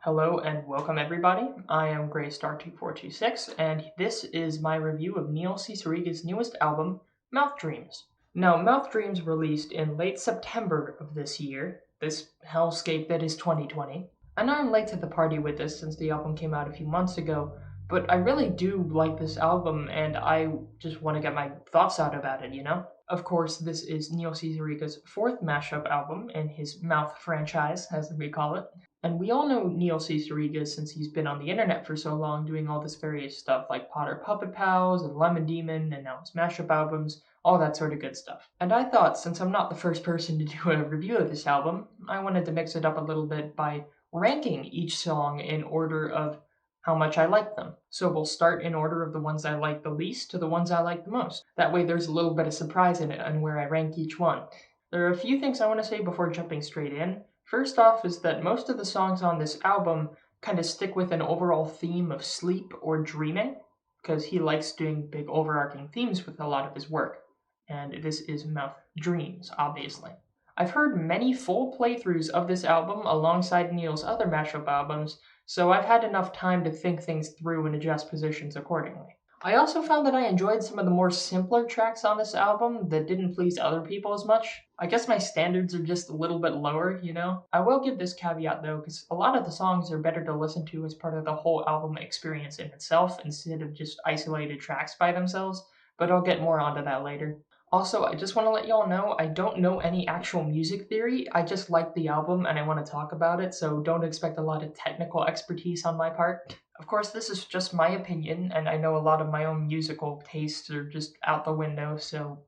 Hello and welcome everybody. I am GrayStar2426 and this is my review of Neil Cicerega's newest album, Mouth Dreams. Now, Mouth Dreams released in late September of this year, this hellscape that is 2020. I know I'm late to the party with this since the album came out a few months ago, but I really do like this album and I just want to get my thoughts out about it, you know? Of course, this is Neil Cicerega's fourth mashup album in his Mouth franchise, as we call it. And we all know Neil Cicierega since he's been on the internet for so long doing all this various stuff like Potter Puppet Pals and Lemon Demon and now his mashup albums, all that sort of good stuff. And I thought, since I'm not the first person to do a review of this album, I wanted to mix it up a little bit by ranking each song in order of how much I like them. So we'll start in order of the ones I like the least to the ones I like the most. That way there's a little bit of surprise in it on where I rank each one. There are a few things I want to say before jumping straight in. First off is that most of the songs on this album kind of stick with an overall theme of sleep or dreaming, because he likes doing big overarching themes with a lot of his work. And this is Mouth Dreams, obviously. I've heard many full playthroughs of this album alongside Neil's other mashup albums, so I've had enough time to think things through and adjust positions accordingly. I also found that I enjoyed some of the more simpler tracks on this album that didn't please other people as much. I guess my standards are just a little bit lower, you know? I will give this caveat though, because a lot of the songs are better to listen to as part of the whole album experience in itself instead of just isolated tracks by themselves, but I'll get more onto that later. Also, I just want to let y'all know I don't know any actual music theory, I just like the album and I want to talk about it, so don't expect a lot of technical expertise on my part. Of course, this is just my opinion, and I know a lot of my own musical tastes are just out the window, so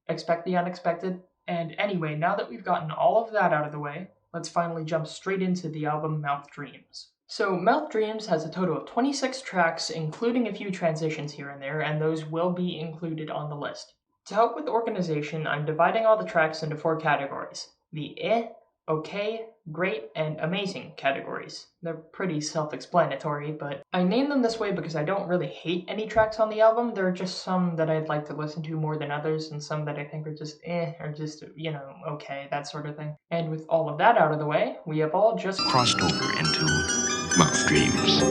expect the unexpected. And anyway, now that we've gotten all of that out of the way, let's finally jump straight into the album Mouth Dreams. So, Mouth Dreams has a total of 26 tracks, including a few transitions here and there, and those will be included on the list. To help with organization, I'm dividing all the tracks into 4 categories. The okay, great, and amazing categories. They're pretty self-explanatory, but I name them this way because I don't really hate any tracks on the album. There are just some that I'd like to listen to more than others, and some that I think are just or just, okay, that sort of thing. And with all of that out of the way, we have all just crossed over into Mouth Dreams.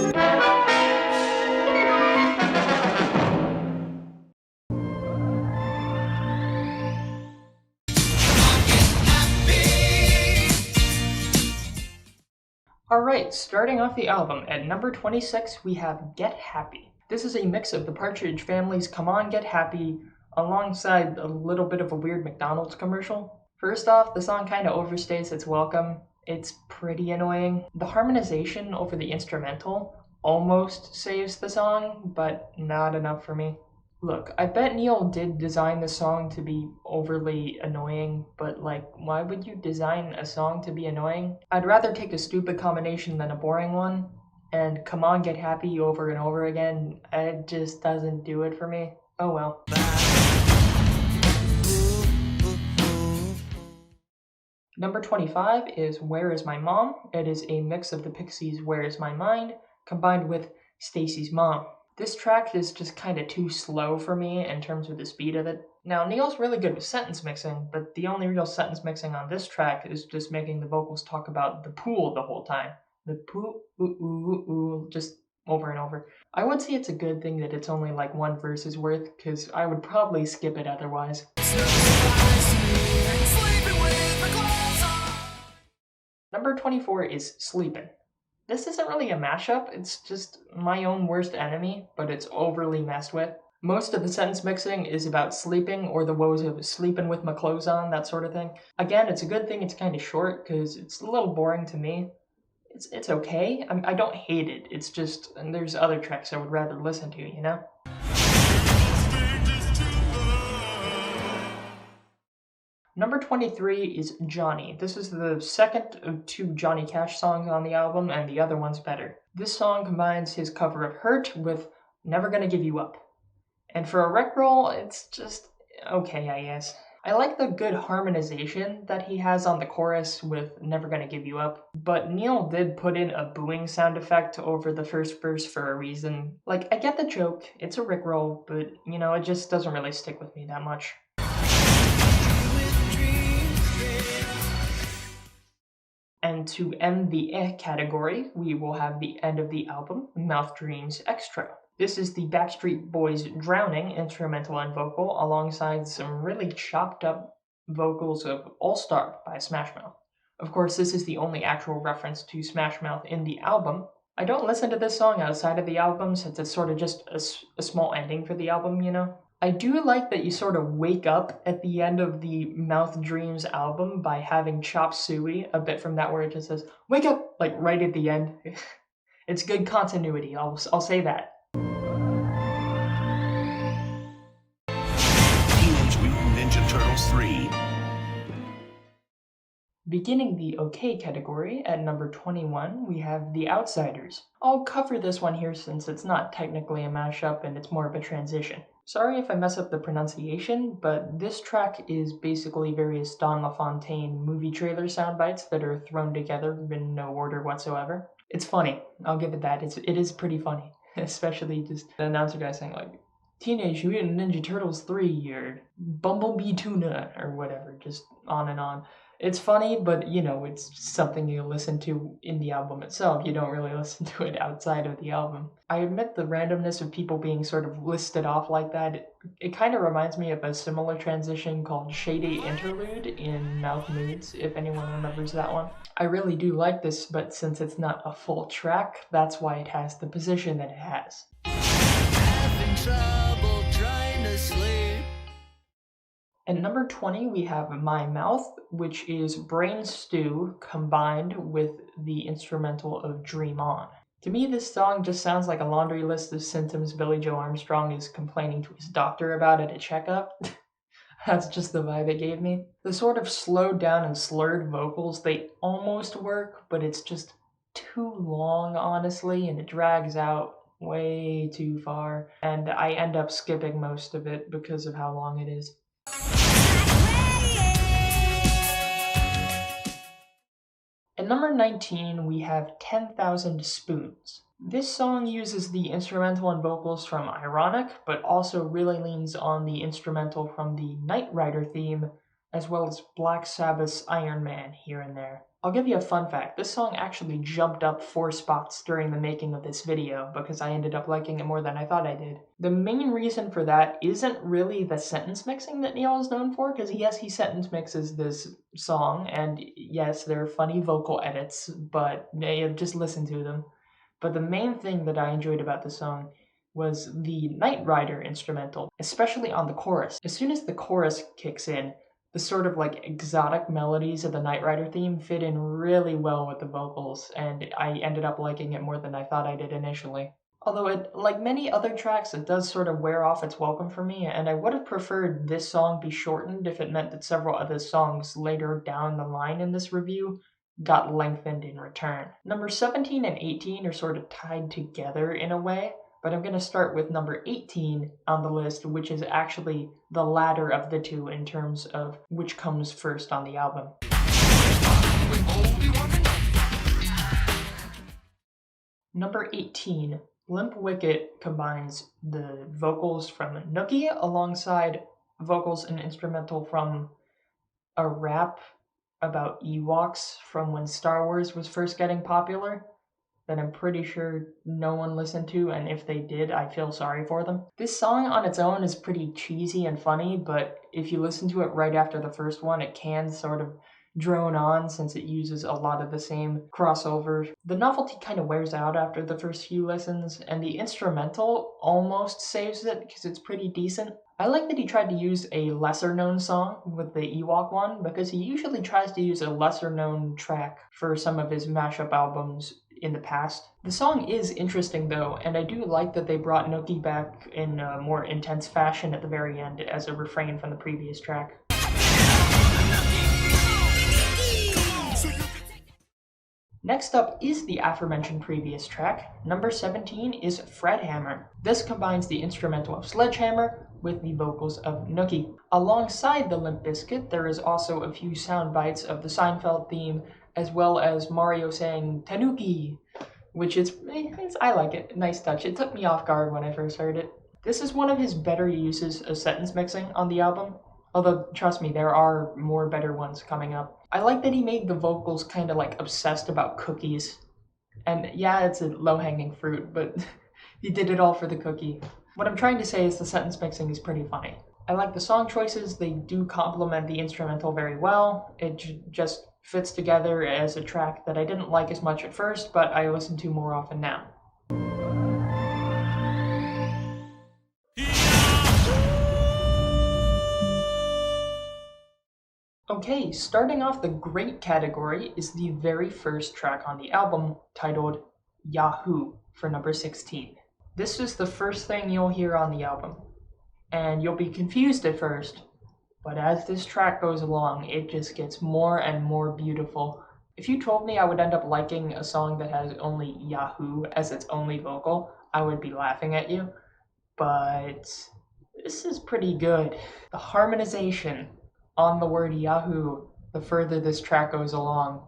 Alright, starting off the album, at number 26 we have Get Happy. This is a mix of the Partridge Family's Come On Get Happy alongside a little bit of a weird McDonald's commercial. First off, the song kinda overstays its welcome. It's pretty annoying. The harmonization over the instrumental almost saves the song, but not enough for me. Look, I bet Neil did design the song to be overly annoying, but why would you design a song to be annoying? I'd rather take a stupid combination than a boring one, and Come On Get Happy over and over again, it just doesn't do it for me. Oh well. Number 25 is Where Is My Mom? It is a mix of the Pixies' Where Is My Mind combined with Stacy's Mom. This track is just kinda too slow for me in terms of the speed of it. Now, Neil's really good with sentence mixing, but the only real sentence mixing on this track is just making the vocals talk about the pool the whole time. The pool, ooh, ooh, ooh, just over and over. I would say it's a good thing that it's only like one verse's worth, because I would probably skip it otherwise. Number 24 is Sleepin'. This isn't really a mashup, it's just my own worst enemy, but it's overly messed with. Most of the sentence mixing is about sleeping or the woes of sleeping with my clothes on, that sort of thing. Again, it's a good thing it's kind of short because it's a little boring to me. It's okay. I don't hate it. It's just, and there's other tracks I would rather listen to, you know? Number 23 is Johnny. This is the second of 2 Johnny Cash songs on the album, and the other one's better. This song combines his cover of Hurt with Never Gonna Give You Up. And for a rec roll, it's just okay, I guess. I like the good harmonization that he has on the chorus with Never Gonna Give You Up, but Neil did put in a booing sound effect over the first verse for a reason. I get the joke, it's a rickroll, but it just doesn't really stick with me that much. And to end the category, we will have the end of the album, Mouth Dreams Extra. This is the Backstreet Boys' Drowning instrumental and vocal alongside some really chopped up vocals of All Star by Smash Mouth. Of course, this is the only actual reference to Smash Mouth in the album. I don't listen to this song outside of the album since it's sort of just a small ending for the album, you know? I do like that you sort of wake up at the end of the Mouth Dreams album by having Chop Suey, a bit from that where it just says, wake up, like right at the end. It's good continuity, I'll say that. Teenage Mutant Ninja Turtles 3. Beginning the OK category at number 21, we have The Outsiders. I'll cover this one here since it's not technically a mashup and it's more of a transition. Sorry if I mess up the pronunciation, but this track is basically various Don LaFontaine movie trailer sound bites that are thrown together in no order whatsoever. It's funny, I'll give it that. It is pretty funny, especially just the announcer guy saying like, Teenage Mutant Ninja Turtles 3 or Bumblebee Tuna or whatever, just on and on. It's funny, but you know, it's something you listen to in the album itself. You don't really listen to it outside of the album. I admit the randomness of people being sort of listed off like that, it kind of reminds me of a similar transition called Shady Interlude in Mouth Moods, if anyone remembers that one. I really do like this, but since it's not a full track, that's why it has the position that it has. Having trouble trying to sleep. At number 20, we have My Mouth, which is Brain Stew combined with the instrumental of Dream On. To me, this song just sounds like a laundry list of symptoms Billy Joe Armstrong is complaining to his doctor about at a checkup. That's just the vibe it gave me. The sort of slowed down and slurred vocals, they almost work, but it's just too long, honestly, and it drags out way too far, and I end up skipping most of it because of how long it is. At number 19, we have 10,000 Spoons. This song uses the instrumental and vocals from Ironic, but also really leans on the instrumental from the Knight Rider theme, as well as Black Sabbath's Iron Man here and there. I'll give you a fun fact. This song actually jumped up 4 spots during the making of this video because I ended up liking it more than I thought I did. The main reason for that isn't really the sentence mixing that Neil is known for, because yes, he sentence mixes this song, and yes, there are funny vocal edits, but just listen to them. But the main thing that I enjoyed about the song was the Knight Rider instrumental, especially on the chorus. As soon as the chorus kicks in, the sort of like exotic melodies of the Knight Rider theme fit in really well with the vocals, and I ended up liking it more than I thought I did initially. Although it, like many other tracks, it does sort of wear off its welcome for me, and I would have preferred this song be shortened if it meant that several other songs later down the line in this review got lengthened in return. Number 17 and 18 are sort of tied together in a way, but I'm going to start with number 18 on the list, which is actually the latter of the two in terms of which comes first on the album. Number 18, Limp Wicket combines the vocals from Nookie alongside vocals and instrumental from a rap about Ewoks from when Star Wars was first getting popular that I'm pretty sure no one listened to, and if they did, I feel sorry for them. This song on its own is pretty cheesy and funny, but if you listen to it right after the first one, it can sort of drone on since it uses a lot of the same crossovers. The novelty kind of wears out after the first few listens, and the instrumental almost saves it because it's pretty decent. I like that he tried to use a lesser known song with the Ewok one, because he usually tries to use a lesser known track for some of his mashup albums in the past. The song is interesting though, and I do like that they brought Nookie back in a more intense fashion at the very end as a refrain from the previous track. Next up is the aforementioned previous track. Number 17 is Fredhammer. This combines the instrumental of Sledgehammer with the vocals of Nookie. Alongside the Limp Bizkit, there is also a few sound bites of the Seinfeld theme, as well as Mario saying Tanuki, which I like it. Nice touch. It took me off guard when I first heard it. This is one of his better uses of sentence mixing on the album. Although, trust me, there are more better ones coming up. I like that he made the vocals kind of like obsessed about cookies. And yeah, it's a low-hanging fruit, but he did it all for the cookie. What I'm trying to say is the sentence mixing is pretty funny. I like the song choices, they do complement the instrumental very well. It just fits together as a track that I didn't like as much at first, but I listen to more often now. Okay, starting off the great category is the very first track on the album, titled Yahoo for number 16. This is the first thing you'll hear on the album, and you'll be confused at first, but as this track goes along, it just gets more and more beautiful. If you told me I would end up liking a song that has only Yahoo as its only vocal, I would be laughing at you, but this is pretty good. The harmonization on the word Yahoo, the further this track goes along,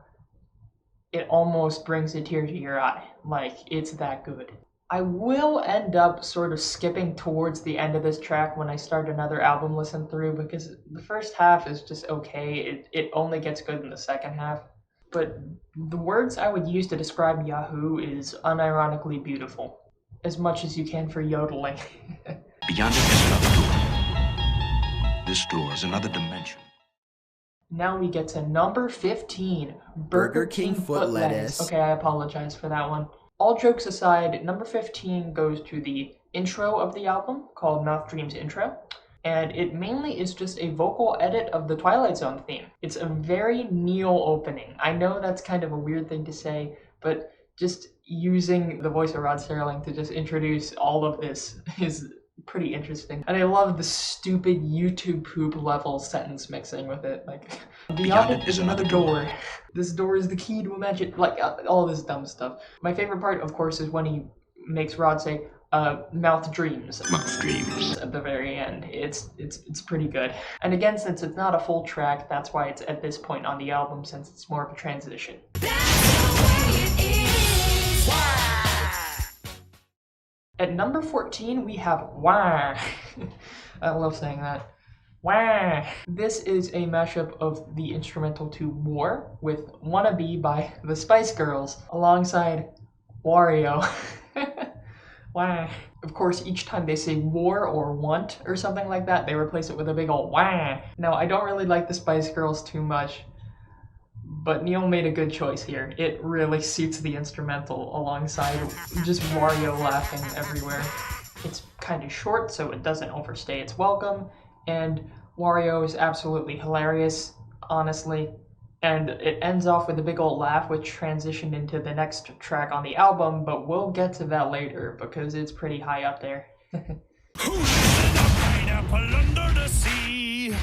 it almost brings a tear to your eye. Like, it's that good. I will end up sort of skipping towards the end of this track when I start another album listen through, because the first half is just okay. It only gets good in the second half. But the words I would use to describe Yahoo is unironically beautiful, as much as you can for yodeling. Beyond it is another door. This door is another dimension. Now we get to number 15, Burger King foot lettuce. Okay, I apologize for that one. All jokes aside, number 15 goes to the intro of the album, called Mouth Dreams Intro, and it mainly is just a vocal edit of the Twilight Zone theme. It's a very Neil opening. I know that's kind of a weird thing to say, but just using the voice of Rod Serling to just introduce all of this is pretty interesting. And I love the stupid YouTube poop level sentence mixing with it. Like, beyond it is another door. This door is the key to imagine, like, all this dumb stuff. My favorite part, of course, is when he makes Rod say, mouth dreams. Mouth dreams. At the very end. It's pretty good. And again, since it's not a full track, that's why it's at this point on the album, since it's more of a transition. At number 14, we have Wah. I love saying that. Wah. This is a mashup of the instrumental to War with Wannabe by the Spice Girls alongside Wario. Wah. Of course, each time they say war or want or something like that, they replace it with a big ol' wah. Now, I don't really like the Spice Girls too much, but Neil made a good choice here. It really suits the instrumental alongside just Wario laughing everywhere. It's kind of short, so it doesn't overstay its welcome, and Wario is absolutely hilarious, honestly. And it ends off with a big old laugh, which transitioned into the next track on the album, but we'll get to that later because it's pretty high up there. Pineapple under the sea.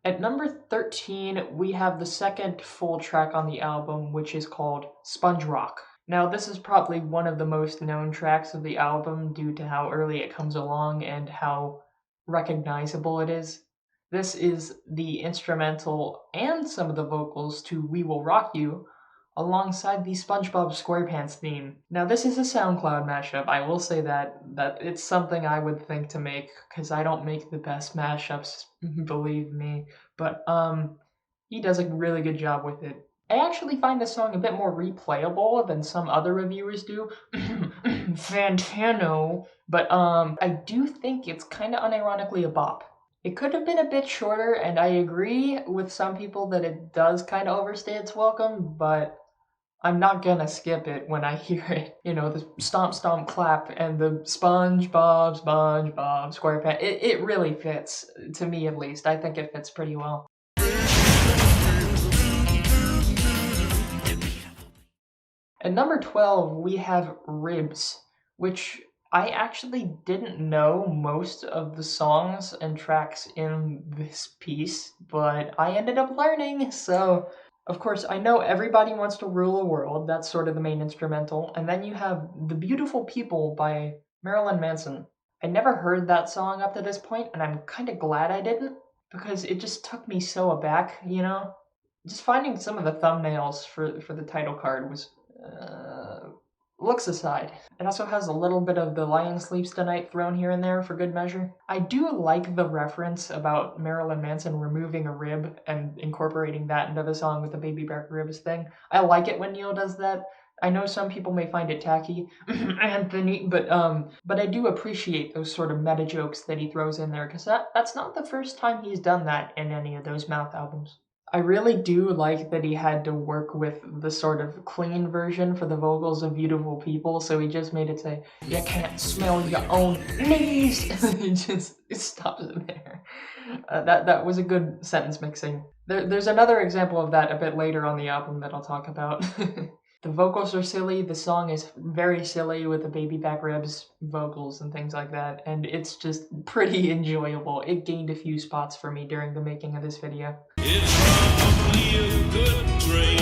At number 13, we have the second full track on the album, which is called Sponge Rock. Now, this is probably one of the most known tracks of the album due to how early it comes along and how recognizable it is. This is the instrumental and some of the vocals to We Will Rock You, alongside the SpongeBob SquarePants theme. Now, this is a SoundCloud mashup. I will say that it's something I would think to make, because I don't make the best mashups, believe me. But he does a really good job with it. I actually find this song a bit more replayable than some other reviewers do. Fantano. But I do think it's kind of unironically a bop. It could have been a bit shorter, and I agree with some people that it does kind of overstay its welcome, but I'm not gonna skip it when I hear it. You know, the stomp stomp clap and the SpongeBob SquarePants. It really fits, to me at least. I think it fits pretty well. At number 12, we have Ribs, which I actually didn't know most of the songs and tracks in this piece, but I ended up learning, so of course I know Everybody Wants to Rule the World, that's sort of the main instrumental, and then you have The Beautiful People by Marilyn Manson. I never heard that song up to this point, and I'm kind of glad I didn't, because it just took me so aback, you know? Just finding some of the thumbnails for the title card was looks aside, it also has a little bit of The Lion Sleeps Tonight thrown here and there for good measure. I do like the reference about Marilyn Manson removing a rib and incorporating that into the song with the baby back ribs thing. I like it when Neil does that. I know some people may find it tacky, Anthony, but I do appreciate those sort of meta jokes that he throws in there, because that's not the first time he's done that in any of those Mouth albums. I really do like that he had to work with the sort of clean version for the vocals of Beautiful People, so he just made it say, "You can't smell your own knees." It stops it there. That was a good sentence mixing. There's another example of that a bit later on the album that I'll talk about. The vocals are silly, the song is very silly with the baby back ribs vocals and things like that, and it's just pretty enjoyable. It gained a few spots for me during the making of this video. It's probably a good train.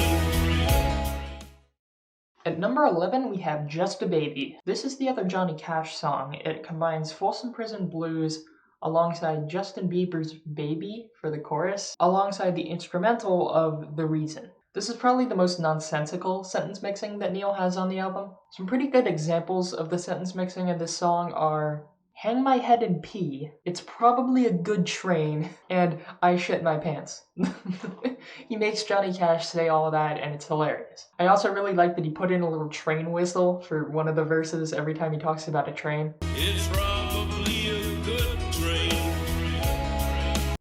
At number 11, we have Just a Baby. This is the other Johnny Cash song. It combines Folsom Prison Blues alongside Justin Bieber's Baby for the chorus, alongside the instrumental of The Reason. This is probably the most nonsensical sentence mixing that Neil has on the album. Some pretty good examples of the sentence mixing in this song are "Hang my head and pee," "It's probably a good train," and "I shit my pants." He makes Johnny Cash say all of that, and it's hilarious. I also really like that he put in a little train whistle for one of the verses every time he talks about a train. It's probably a good train.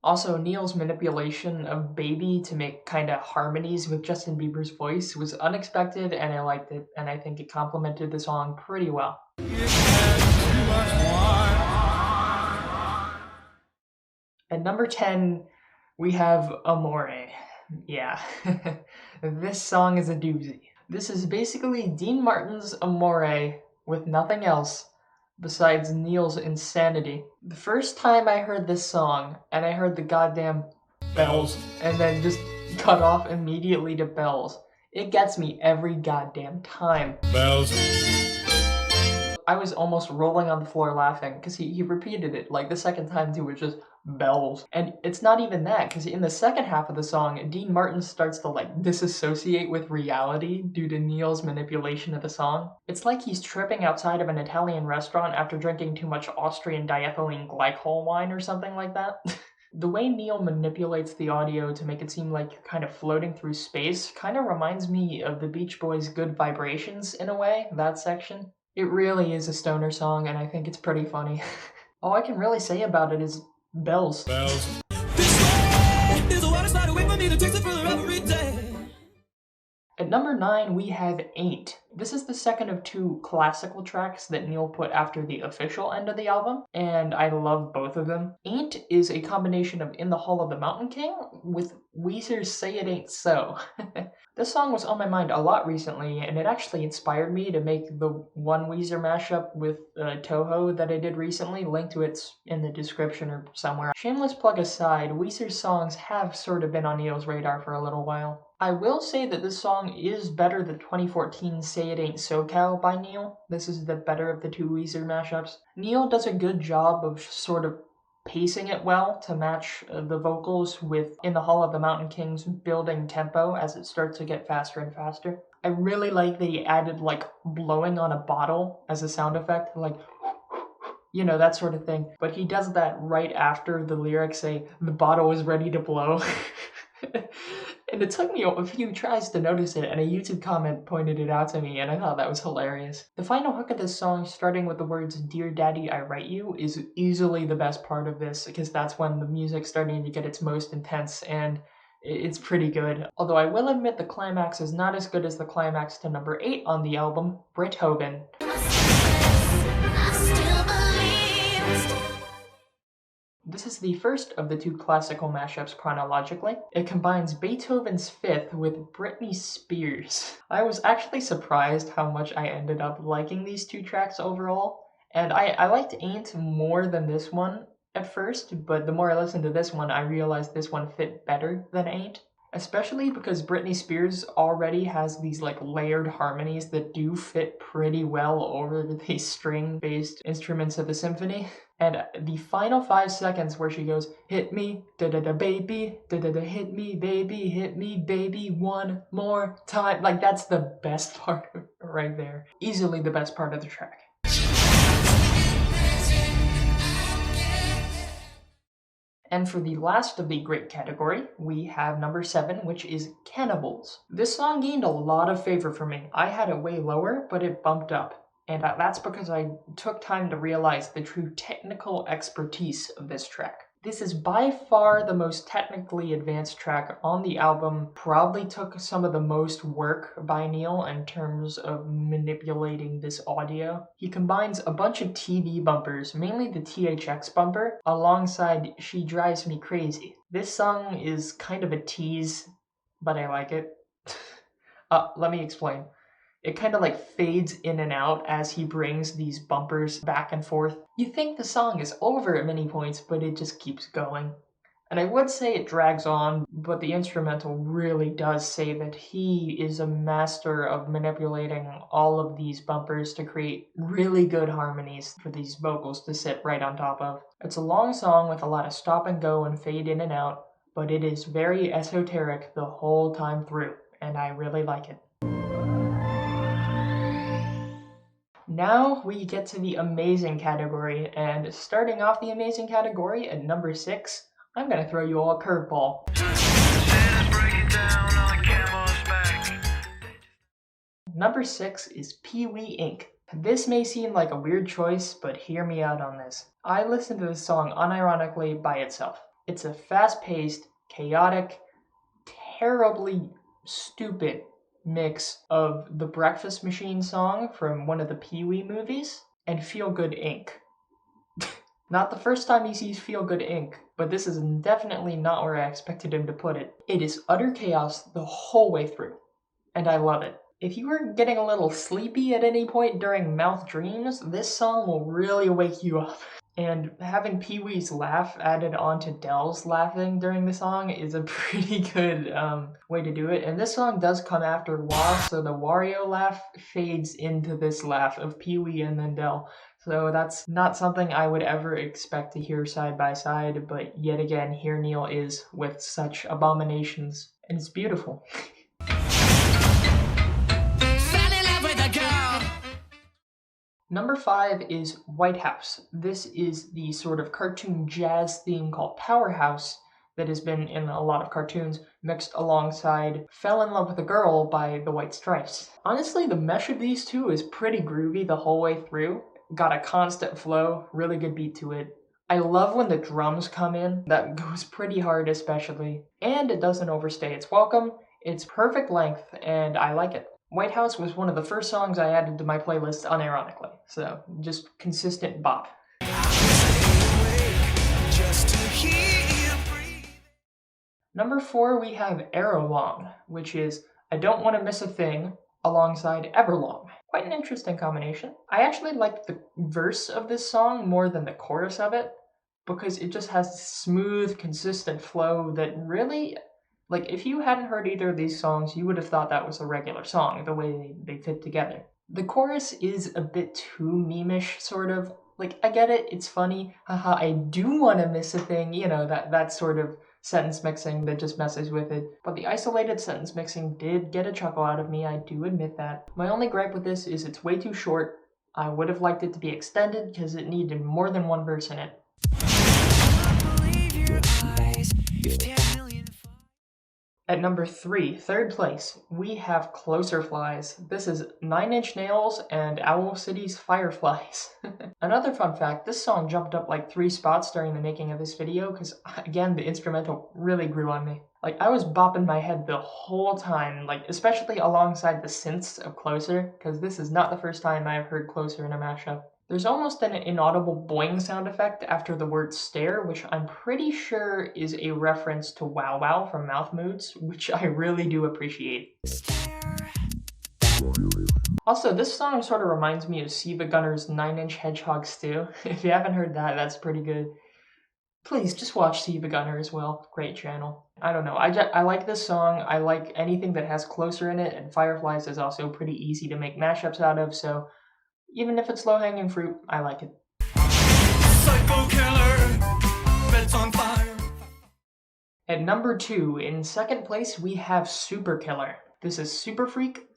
Also, Neil's manipulation of Baby to make kind of harmonies with Justin Bieber's voice was unexpected, and I liked it, and I think it complemented the song pretty well. At number 10, we have Amore. Yeah, this song is a doozy. This is basically Dean Martin's Amore with nothing else besides Neil's insanity. The first time I heard this song, and I heard the goddamn bells, and then just cut off immediately to bells, it gets me every goddamn time. Bells. I was almost rolling on the floor laughing, because he repeated it, like the second time too, was just bells. And it's not even that, because in the second half of the song, Dean Martin starts to like disassociate with reality due to Neil's manipulation of the song. It's like he's tripping outside of an Italian restaurant after drinking too much Austrian diethylene glycol wine or something like that. The way Neil manipulates the audio to make it seem like you're kind of floating through space kind of reminds me of the Beach Boys' Good Vibrations in a way, that section. It really is a stoner song, and I think it's pretty funny. All I can really say about it is bells. Bells. At number 9, we have Ain't. This is the second of two classical tracks that Neil put after the official end of the album, and I love both of them. Ain't is a combination of In the Hall of the Mountain King with Weezer's Say It Ain't So. This song was on my mind a lot recently, and it actually inspired me to make the one Weezer mashup with Toho that I did recently. Link to it's in the description or somewhere. Shameless plug aside, Weezer's songs have sort of been on Neil's radar for a little while. I will say that this song is better than 2014 Say It Ain't SoCal by Neil. This is the better of the two Weezer mashups. Neil does a good job of sort of pacing it well to match the vocals with In the Hall of the Mountain King's building tempo as it starts to get faster and faster. I really like that he added like blowing on a bottle as a sound effect, like, you know, that sort of thing. But he does that right after the lyrics say, "The bottle is ready to blow." And it took me a few tries to notice it, and a YouTube comment pointed it out to me, and I thought that was hilarious. The final hook of this song, starting with the words "Dear Daddy, I Write You," is easily the best part of this, because that's when the music's starting to get its most intense, and it's pretty good. Although I will admit the climax is not as good as the climax to number 8 on the album, Beethoven. This is the first of the two classical mashups chronologically. It combines Beethoven's Fifth with Britney Spears. I was actually surprised how much I ended up liking these two tracks overall, and I liked Ain't more than this one at first, but the more I listened to this one, I realized this one fit better than Ain't. especially because Britney Spears already has these like layered harmonies that do fit pretty well over the string-based instruments of the symphony. And the final 5 seconds where she goes, hit me, da-da-da baby, da-da-da hit me baby, one more time. Like that's the best part right there. Easily the best part of the track. And for the last of the great category, we have number 7, which is Cannibals. This song gained a lot of favor for me. I had it way lower, but it bumped up. And that's because I took time to realize the true technical expertise of this track. This is by far the most technically advanced track on the album, probably took some of the most work by Neil in terms of manipulating this audio. He combines a bunch of TV bumpers, mainly the THX bumper, alongside She Drives Me Crazy. This song is kind of a tease, but I like it. Let me explain. It kind of like fades in and out as he brings these bumpers back and forth. You think the song is over at many points, but it just keeps going. And I would say it drags on, but the instrumental really does save it. He is a master of manipulating all of these bumpers to create really good harmonies for these vocals to sit right on top of. It's a long song with a lot of stop and go and fade in and out, but it is very esoteric the whole time through, and I really like it. Now we get to the amazing category, and starting off the amazing category at number 6, I'm gonna throw you all a curveball. Number 6 is Pee Wee Inc. This may seem like a weird choice, but hear me out on this. I listened to this song unironically by itself. It's a fast-paced, chaotic, terribly stupid mix of the Breakfast Machine song from one of the Pee-wee movies and Feel Good Inc. Not the first time he sees Feel Good Inc., but this is definitely not where I expected him to put it. It is utter chaos the whole way through, and I love it. If you were getting a little sleepy at any point during Mouth Dreams, this song will really wake you up. And having Pee-wee's laugh added onto Dell's laughing during the song is a pretty good way to do it. And this song does come after Wah, so the Wario laugh fades into this laugh of Pee-wee and then Dell. So that's not something I would ever expect to hear side by side, but yet again, here Neil is with such abominations, and it's beautiful. Number 5 is White House. This is the sort of cartoon jazz theme called Powerhouse that has been in a lot of cartoons, mixed alongside Fell in Love with a Girl by the White Stripes. Honestly, the mesh of these two is pretty groovy the whole way through. Got a constant flow, really good beat to it. I love when the drums come in. That goes pretty hard especially. And it doesn't overstay its welcome. It's perfect length, and I like it. White House was one of the first songs I added to my playlist unironically, so just consistent bop. Number 4, we have Arrowlong, which is I Don't Want to Miss a Thing alongside Everlong. Quite an interesting combination. I actually liked the verse of this song more than the chorus of it, because it just has this smooth, consistent flow that really... Like, if you hadn't heard either of these songs, you would have thought that was a regular song, the way they fit together. The chorus is a bit too meme-ish, sort of. Like, I get it, it's funny, haha, I do want to miss a thing, you know, that sort of sentence mixing that just messes with it. But the isolated sentence mixing did get a chuckle out of me, I do admit that. My only gripe with this is it's way too short. I would have liked it to be extended, because it needed more than one verse in it. At number 3, third place, we have Closer Flies. This is 9 Inch Nails and Owl City's Fireflies. Another fun fact, this song jumped up like 3 spots during the making of this video because, again, the instrumental really grew on me. Like, I was bopping my head the whole time, like, especially alongside the synths of Closer, because this is not the first time I've heard Closer in a mashup. There's almost an inaudible boing sound effect after the word stare, which I'm pretty sure is a reference to Wow Wow from Mouth Moods, which I really do appreciate. Also, this song sort of reminds me of Siva Gunner's 9 Inch Hedgehog Stew. If you haven't heard that, that's pretty good. Please just watch See Gunner as well. Great channel. I don't know. I like this song. I like anything that has Closer in it, and Fireflies is also pretty easy to make mashups out of, so even if it's low-hanging fruit, I like it. Psycho killer, bed's on fire. At number 2, in second place, we have Super Killer. This is Super Freak,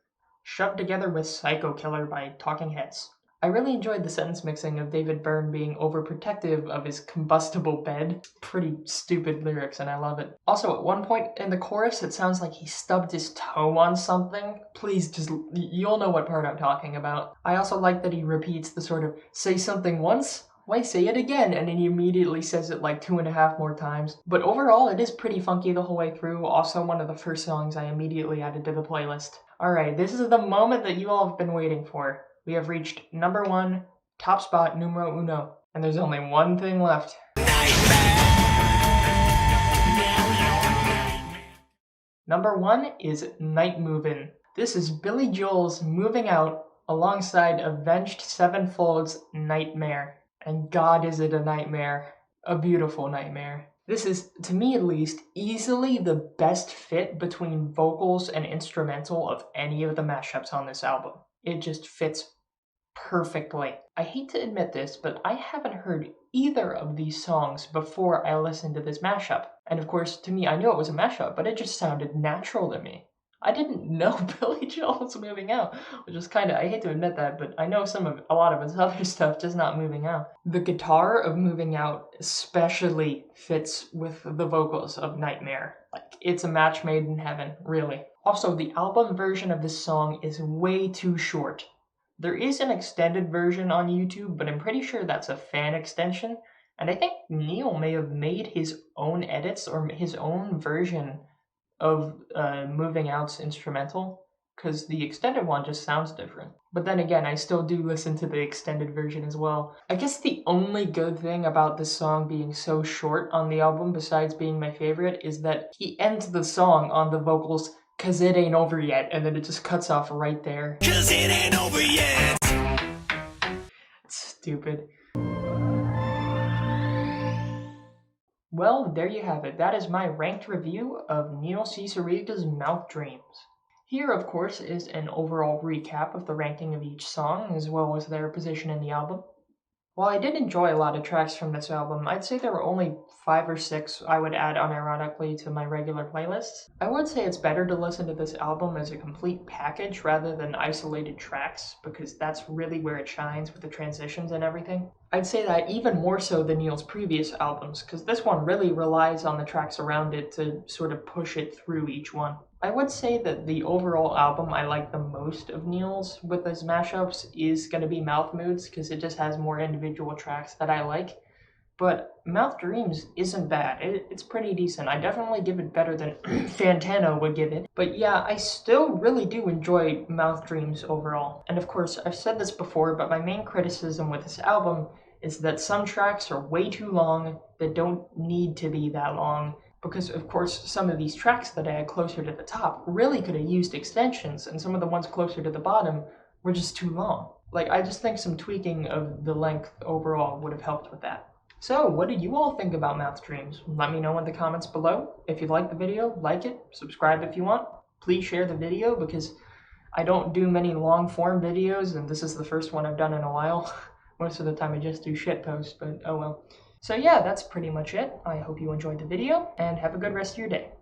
shoved together with Psycho Killer by Talking Heads. I really enjoyed the sentence mixing of David Byrne being overprotective of his combustible bed. Pretty stupid lyrics, and I love it. Also, at one point in the chorus, it sounds like he stubbed his toe on something. Please just, you'll know what part I'm talking about. I also like that he repeats the sort of, say something once, why say it again? And then he immediately says it like 2.5 more times. But overall, it is pretty funky the whole way through. Also, one of the first songs I immediately added to the playlist. Alright, this is the moment that you all have been waiting for. We have reached number 1, top spot numero uno. And there's only one thing left. Number 1 is Night Movin'. This is Billy Joel's Moving Out alongside Avenged Sevenfold's Nightmare. And God, is it a nightmare. A beautiful nightmare. This is, to me at least, easily the best fit between vocals and instrumental of any of the mashups on this album. It just fits perfectly. I hate to admit this, but I haven't heard either of these songs before I listened to this mashup. And of course, to me, I knew it was a mashup, but it just sounded natural to me. I didn't know Billy Joel was moving out, which is kind of, I hate to admit that, but I know a lot of his other stuff, just not moving out. The guitar of Moving Out especially fits with the vocals of Nightmare. Like, it's a match made in heaven, really. Also, the album version of this song is way too short. There is an extended version on YouTube, but I'm pretty sure that's a fan extension, and I think Neil may have made his own edits or his own version of Moving Out's instrumental, because the extended one just sounds different. But then again, I still do listen to the extended version as well. I guess the only good thing about this song being so short on the album, besides being my favorite, is that he ends the song on the vocals, "'Cause it ain't over yet," and then it just cuts off right there. 'Cause it ain't over yet. Stupid. Well, there you have it. That is my ranked review of Neil Cicerega's Mouth Dreams. Here, of course, is an overall recap of the ranking of each song, as well as their position in the album. While I did enjoy a lot of tracks from this album, I'd say there were only 5 or 6 I would add unironically to my regular playlists. I would say it's better to listen to this album as a complete package rather than isolated tracks, because that's really where it shines with the transitions and everything. I'd say that even more so than Neil's previous albums, because this one really relies on the tracks around it to sort of push it through each one. I would say that the overall album I like the most of Neil's with his mashups is going to be Mouth Moods, because it just has more individual tracks that I like. But Mouth Dreams isn't bad. It's pretty decent. I definitely give it better than Fantano would give it. But yeah, I still really do enjoy Mouth Dreams overall. And of course, I've said this before, but my main criticism with this album is that some tracks are way too long that don't need to be that long. Because, of course, some of these tracks that I had closer to the top really could have used extensions, and some of the ones closer to the bottom were just too long. Like, I just think some tweaking of the length overall would have helped with that. So, what did you all think about Mouth Dreams? Let me know in the comments below. If you liked the video, like it, subscribe if you want. Please share the video, because I don't do many long-form videos, and this is the first one I've done in a while. Most of the time I just do shit posts, but oh well. So yeah, that's pretty much it. I hope you enjoyed the video, and have a good rest of your day.